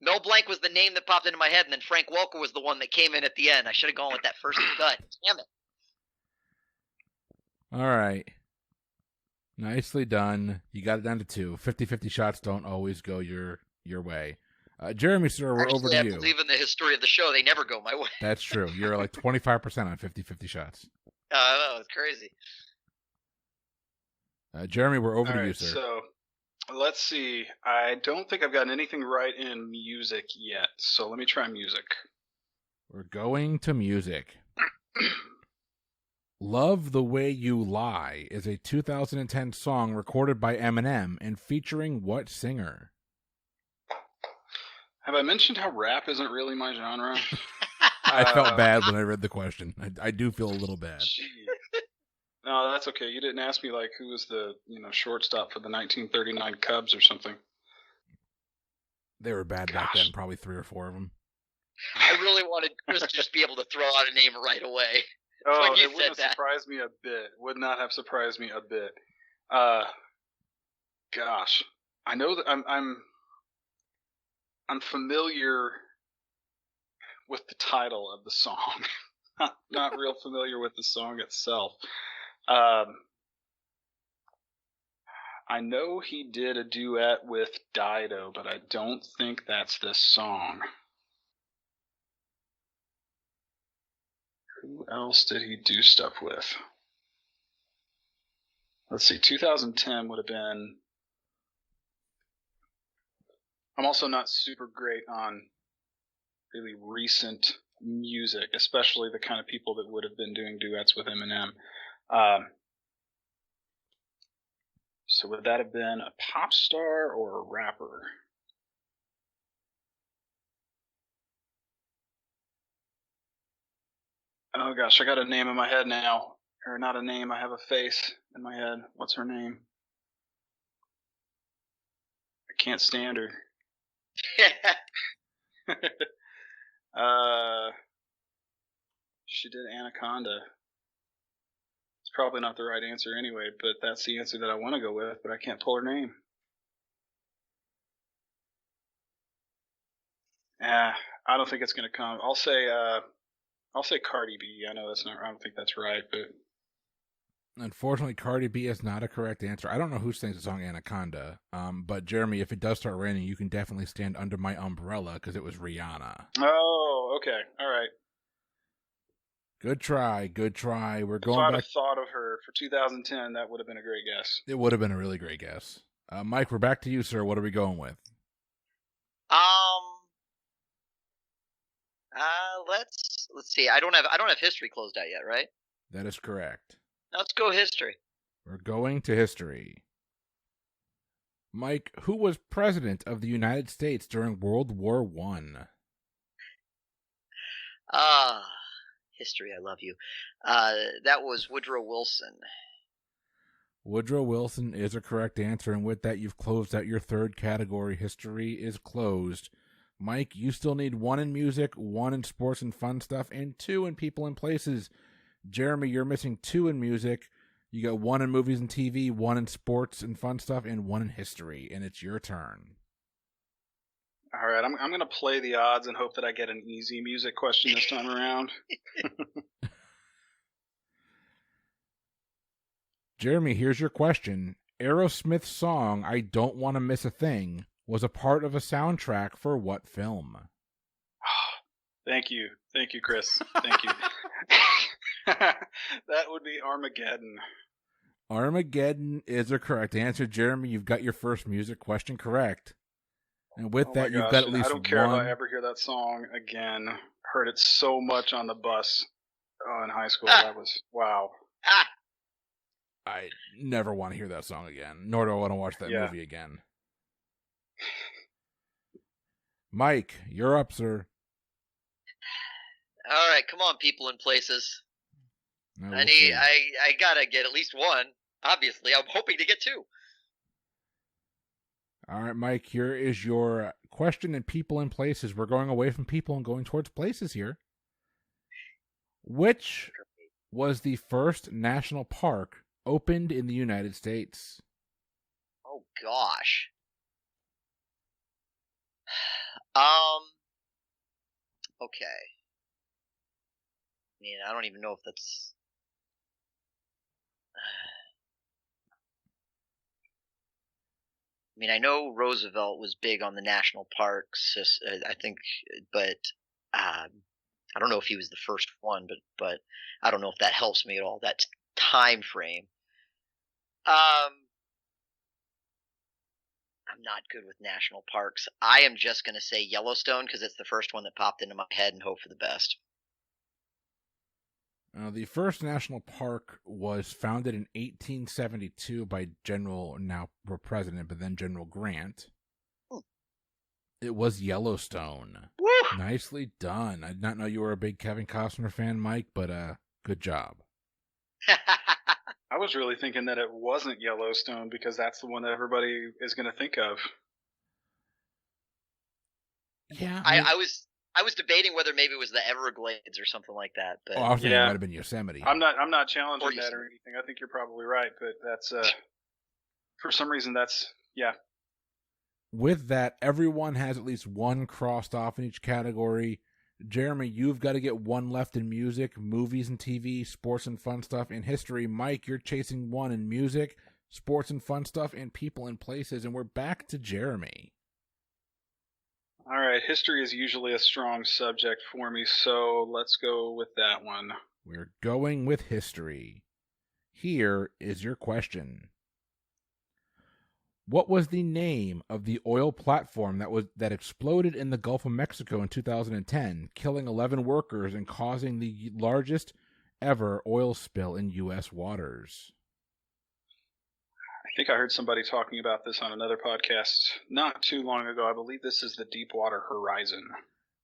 Mel Blanc was the name that popped into my head, and then Frank Welker was the one that came in at the end. I should have gone with that first gut. Damn it. All right. Nicely done. You got it down to 2. 50-50 shots don't always go your way. Jeremy, sir, we're over to you. I believe in the history of the show, they never go my way. That's true. You're like 25% on 50-50 shots. Oh, it's crazy. Jeremy, we're over to you, sir. So, let's see. I don't think I've gotten anything right in music yet, so let me try music. We're going to music. Love the Way You Lie is a 2010 song recorded by Eminem and featuring what singer? Have I mentioned how rap isn't really my genre? I felt bad when I read the question. I do feel a little bad. Geez. No, that's okay. You didn't ask me like who was the shortstop for the 1939 Cubs or something. They were bad back then, probably 3 or 4 of them. I really wanted Chris to just be able to throw out a name right away. Oh, it wouldn't have surprised me a bit. Would not have surprised me a bit. Gosh, I know that I'm familiar with the title of the song. Not real familiar with the song itself. I know he did a duet with Dido, but I don't think that's this song. Who else did he do stuff with? Let's see, 2010 would have been... I'm also not super great on really recent music, especially the kind of people that would have been doing duets with Eminem. So would that have been a pop star or a rapper? Oh gosh, I got a name in my head now. Or not a name, I have a face in my head. What's her name? I can't stand her. She did Anaconda. It's probably not the right answer anyway, but that's the answer that I want to go with, but I can't pull her name. I don't think it's going to come. I'll say Cardi B. I know that's not. I don't think that's right, but unfortunately, Cardi B is not a correct answer. I don't know who sings the song Anaconda, but Jeremy, if it does start raining, you can definitely stand under my umbrella because it was Rihanna. Oh, okay, all right. Good try, good try. We're going back. If I'd back. have thought of her for 2010, that would have been a great guess. It would have been a really great guess. Mike, we're back to you, sir. What are we going with? Let's see. I don't have history closed out yet, right? That is correct. Let's go history. We're going to history. Mike, who was president of the United States during World War I? History, I love you. That was Woodrow Wilson. Woodrow Wilson is a correct answer, and with that, you've closed out your third category. History is closed. Mike, you still need 1 in music, 1 in sports and fun stuff, and 2 in people and places. Jeremy, you're missing 2 in music. You got 1 in movies and TV, 1 in sports and fun stuff, and 1 in history, and it's your turn. All right, I'm going to play the odds and hope that I get an easy music question this time around. Jeremy, here's your question. Aerosmith's song, I Don't Want to Miss a Thing, was a part of a soundtrack for what film? Thank you, Chris. Thank you. That would be Armageddon. Armageddon is a correct answer. Jeremy, you've got your first music question correct. And with that, you've got at least I don't care one. if I ever hear that song again. Heard it so much on the bus in high school. That was, wow. I never want to hear that song again, nor do I want to watch that movie again. Mike, you're up, sir. All right, come on, people and places. No, I gotta get at least 1. Obviously, I'm hoping to get 2. All right, Mike, here is your question in people and places. We're going away from people and going towards places here. Which was the first national park opened in the United States? Oh, gosh. Okay. I mean, I don't even know if that's... I mean, I know Roosevelt was big on the national parks, I think, but I don't know if he was the first one, but I don't know if that helps me at all, that time frame. I'm not good with national parks. I am just going to say Yellowstone because it's the first one that popped into my head and hope for the best. The first national park was founded in 1872 by now President, but then General Grant. It was Yellowstone. Woo! Nicely done. I did not know you were a big Kevin Costner fan, Mike, but good job. I was really thinking that it wasn't Yellowstone because that's the one that everybody is going to think of. Yeah, I was debating whether maybe it was the Everglades or something like that. But I was thinking it might have been Yosemite. I'm not challenging that or anything. I think you're probably right, but that's for some reason that's With that, everyone has at least 1 crossed off in each category. Jeremy, you've got to get 1 left in music, movies and TV, sports and fun stuff, and history. Mike, you're chasing 1 in music, sports and fun stuff, and people and places, and we're back to Jeremy. All right, history is usually a strong subject for me, so let's go with that one. We're going with history. Here is your question. What was the name of the oil platform that exploded in the Gulf of Mexico in 2010, killing 11 workers and causing the largest ever oil spill in U.S. waters? I think I heard somebody talking about this on another podcast not too long ago. I believe this is the Deepwater Horizon.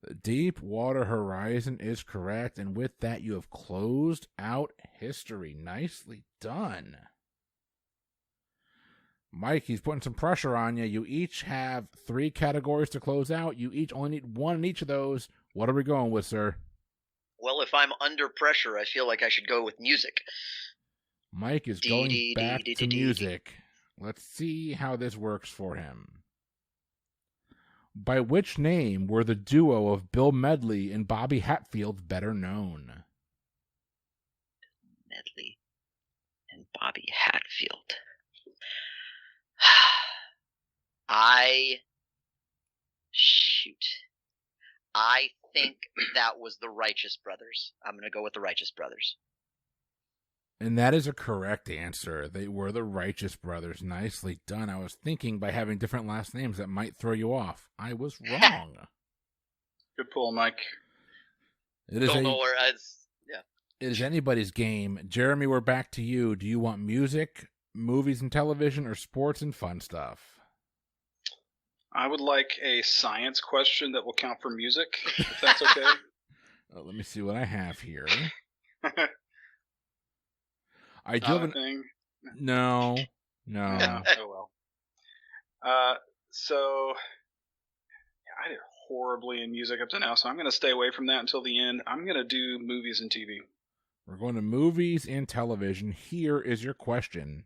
The Deepwater Horizon is correct, and with that, you have closed out history. Nicely done. Mike, he's putting some pressure on you. You each have 3 categories to close out. You each only need 1 in each of those. What are we going with, sir? Well, if I'm under pressure, I feel like I should go with music. Mike is going back to music. Let's see how this works for him. By which name were the duo of Bill Medley and Bobby Hatfield better known? Medley and Bobby Hatfield. I think that was the Righteous Brothers. I'm going to go with the Righteous Brothers. And that is a correct answer. They were the Righteous Brothers. Nicely done. I was thinking by having different last names that might throw you off. I was wrong. Good pull, Mike. It is anybody's game. Jeremy, we're back to you. Do you want music, movies and television, or sports and fun stuff? I would like a science question that will count for music, if that's okay. Let me see what I have here. I do Not have a thing. No. Oh well. So I did horribly in music up to now, so I'm going to stay away from that until the end. I'm going to do movies and TV. We're going to movies and television. Here is your question.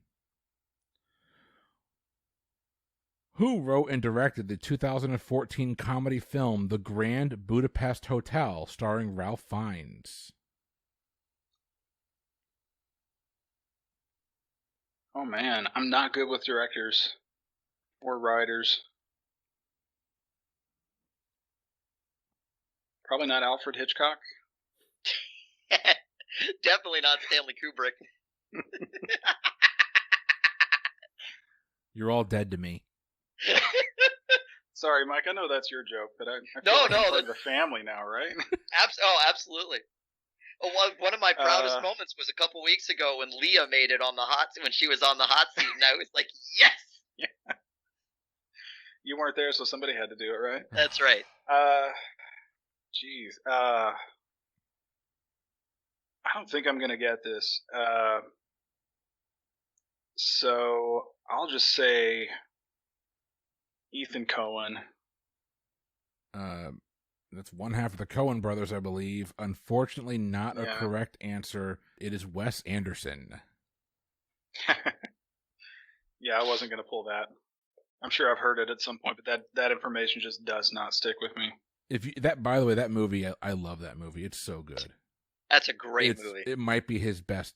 Who wrote and directed the 2014 comedy film The Grand Budapest Hotel, starring Ralph Fiennes? Oh man, I'm not good with directors or writers. Probably not Alfred Hitchcock. Definitely not Stanley Kubrick. You're all dead to me. Sorry, Mike. I know that's your joke, but I feel No, like no, I'm part of the family now, right? Absolutely. One of my proudest moments was a couple weeks ago when Leah made it on the when she was on the hot seat, and I was like, yes. Yeah. You weren't there, so somebody had to do it, right? That's right. Jeez. I don't think I'm gonna get this. So I'll just say Ethan Coen. That's one half of the Coen brothers, I believe. Unfortunately, not a correct answer. It is Wes Anderson. Yeah, I wasn't going to pull that. I'm sure I've heard it at some point, but that information just does not stick with me. By the way, that movie, I love that movie. It's so good. That's a great movie. It might be his best.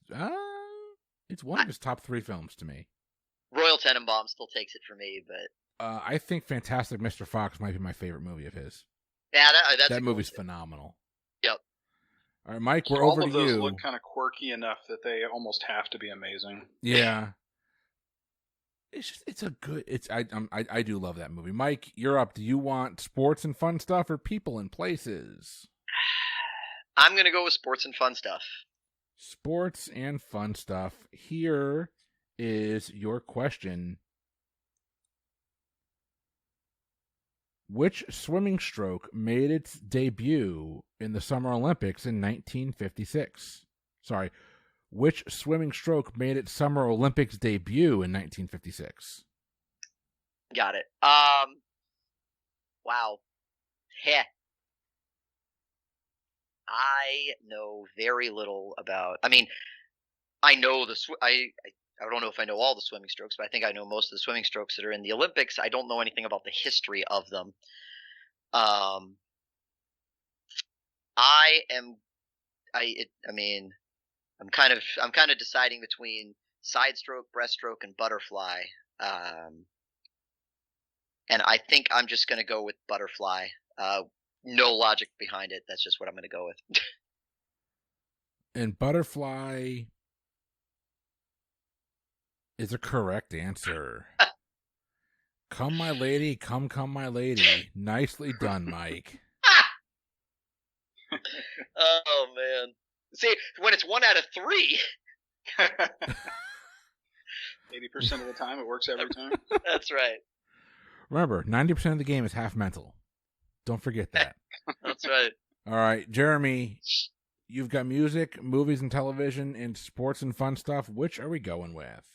It's one of his top 3 films to me. Royal Tenenbaum still takes it for me, but I think Fantastic Mr. Fox might be my favorite movie of his. Yeah, that movie's phenomenal. Yep. All right, Mike, we're over to you. All of those look kind of quirky enough that they almost have to be amazing. Yeah. I do love that movie. Mike, you're up. Do you want sports and fun stuff or people and places? I'm going to go with sports and fun stuff. Sports and fun stuff. Here is your question. Which swimming stroke made its debut in the Summer Olympics in 1956? Sorry, which swimming stroke made its Summer Olympics debut in 1956? Got it. Wow. Heh. I know very little about. I mean, I know I don't know if I know all the swimming strokes, but I think I know most of the swimming strokes that are in the Olympics. I don't know anything about the history of them. I'm kind of deciding between side stroke, breaststroke, and butterfly. And I think I'm just going to go with butterfly. No logic behind it. That's just what I'm going to go with. And butterfly is a correct answer. Come, my lady. Come, my lady. Nicely done, Mike. Oh, man. See, when it's 1 out of 3. 80% of the time, it works every time. That's right. Remember, 90% of the game is half mental. Don't forget that. That's right. All right, Jeremy, you've got music, movies and television, and sports and fun stuff. Which are we going with?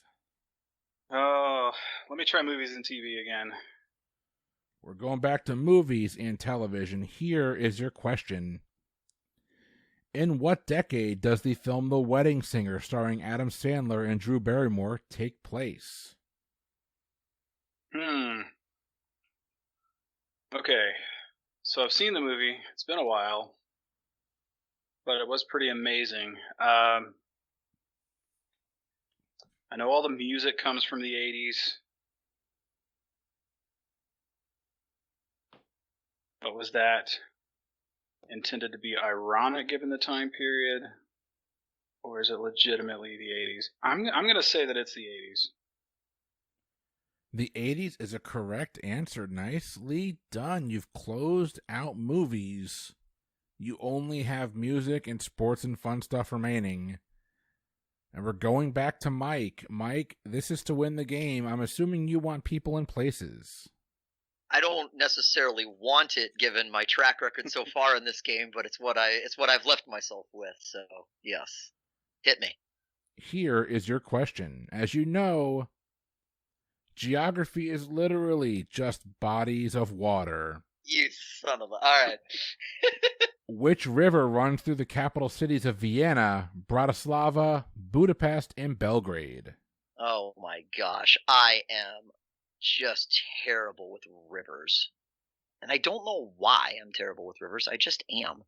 Oh, let me try movies and TV again. We're going back to movies and television. Here is your question. In what decade does the film The Wedding Singer, starring Adam Sandler and Drew Barrymore, take place? Okay, so I've seen the movie. It's been a while, but it was pretty amazing. I know all the music comes from the 80s. But was that intended to be ironic given the time period? Or is it legitimately the 80s? I'm going to say that it's the 80s. The 80s is a correct answer. Nicely done. You've closed out movies. You only have music and sports and fun stuff remaining. And we're going back to Mike. Mike, this is to win the game. I'm assuming you want people and places. I don't necessarily want it given my track record so far in this game, but it's what I've left myself with. So, yes. Hit me. Here is your question. As you know, geography is literally just bodies of water. You son of a... All right. Which river runs through the capital cities of Vienna, Bratislava, Budapest, and Belgrade? Oh my gosh, I am just terrible with rivers. And I don't know why I'm terrible with rivers. I just am.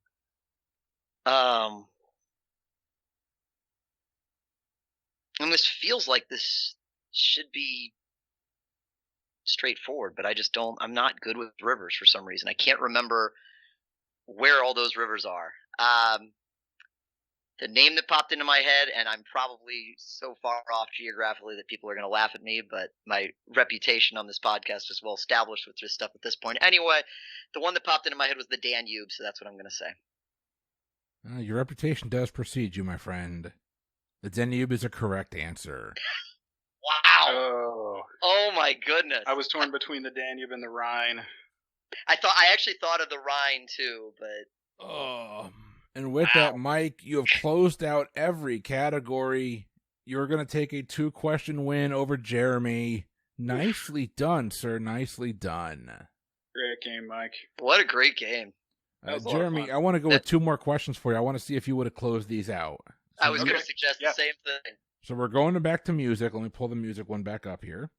And this feels like this should be straightforward, but I just don't. I'm not good with rivers for some reason. I can't remember where all those rivers are. The name that popped into my head, and I'm probably so far off geographically that people are going to laugh at me, but my reputation on this podcast is well established with this stuff at this point. Anyway, the one that popped into my head was the Danube, so that's what I'm going to say. Your reputation does precede you, my friend. The Danube is a correct answer. Wow. Oh my goodness. I was torn between the Danube and the Rhine. I actually thought of the Rhine too, but oh. And with that, Mike, you have closed out every category. You're going to take a 2-question win over Jeremy. Nicely done, sir. Nicely done. Great game, Mike. What a great game. Jeremy, I want to go with 2 more questions for you. I want to see if you would have closed these out. I was going to suggest the same thing. So we're going back to music. Let me pull the music one back up here.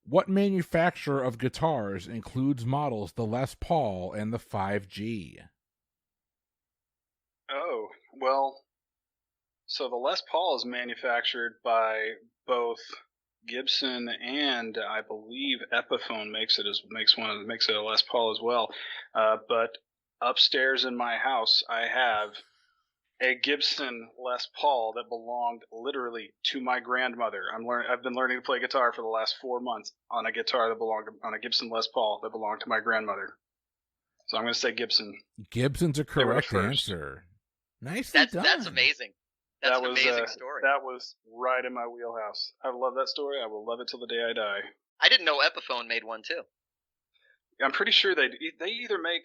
What manufacturer of guitars includes models the Les Paul and the 5G? Oh, well, so the Les Paul is manufactured by both Gibson and I believe Epiphone makes it a Les Paul as well. But upstairs in my house, I have a Gibson Les Paul that belonged literally to my grandmother. I've been learning to play guitar for the last 4 months on a guitar that belonged on a Gibson Les Paul that belonged to my grandmother. So I'm going to say Gibson. Gibson's a correct answer. Nicely done. That's amazing. That's an amazing story. That was right in my wheelhouse. I love that story. I will love it till the day I die. I didn't know Epiphone made one too. I'm pretty sure they either make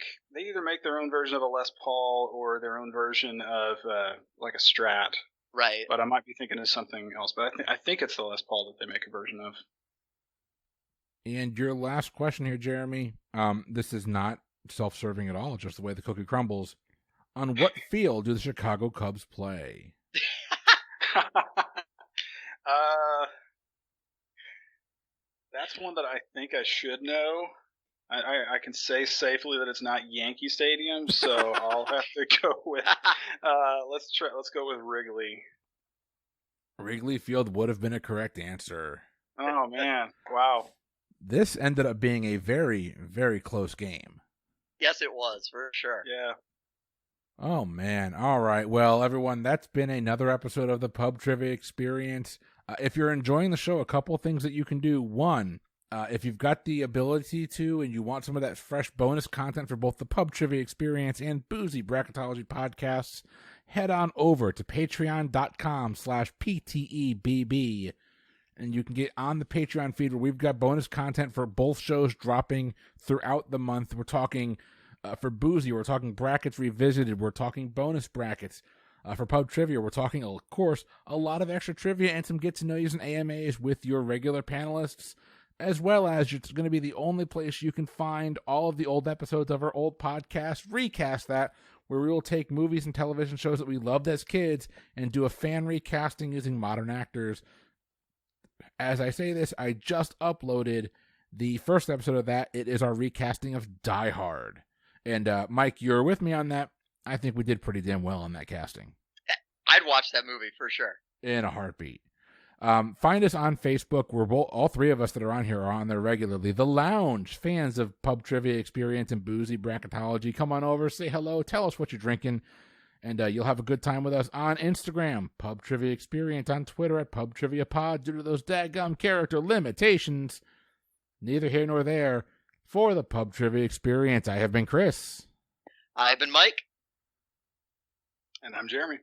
their own version of a Les Paul or their own version of like a Strat. Right. But I might be thinking of something else. But I think it's the Les Paul that they make a version of. And your last question here, Jeremy. This is not self-serving at all. Just the way the cookie crumbles. On what field do the Chicago Cubs play? That's one that I think I should know. I can say safely that it's not Yankee Stadium, so I'll have to go with. Let's go with Wrigley. Wrigley Field would have been a correct answer. Oh man! Wow. This ended up being a very, very close game. Yes, it was for sure. Yeah. Oh, man. All right. Well, everyone, that's been another episode of the Pub Trivia Experience. If you're enjoying the show, a couple things that you can do. One, if you've got the ability to and you want some of that fresh bonus content for both the Pub Trivia Experience and Boozy Bracketology podcasts, head on over to patreon.com/PTEBB. And you can get on the Patreon feed where we've got bonus content for both shows dropping throughout the month. We're talking... for Boozy, we're talking brackets revisited. We're talking bonus brackets. For Pub Trivia, we're talking, of course, a lot of extra trivia and some get-to-know-yous and AMAs with your regular panelists, as well as it's going to be the only place you can find all of the old episodes of our old podcast, recast that, where we will take movies and television shows that we loved as kids and do a fan recasting using modern actors. As I say this, I just uploaded the first episode of that. It is our recasting of Die Hard. And Mike, you're with me on that. I think we did pretty damn well on that casting. I'd watch that movie for sure. In a heartbeat. Find us on Facebook. We're all 3 of us that are on here are on there regularly. The Lounge, fans of Pub Trivia Experience and Boozy Bracketology. Come on over, say hello, tell us what you're drinking, and you'll have a good time with us on Instagram, Pub Trivia Experience, on Twitter at Pub Trivia Pod. Due to those daggum character limitations, neither here nor there. For the Pub Trivia Experience, I have been Chris. I've been Mike. And I'm Jeremy.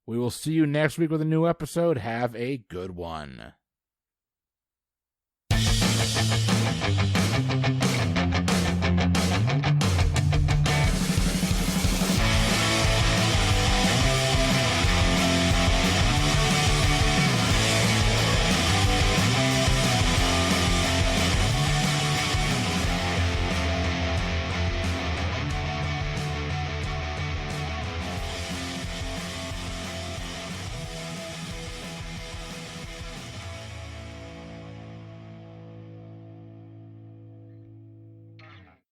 We will see you next week with a new episode. Have a good one.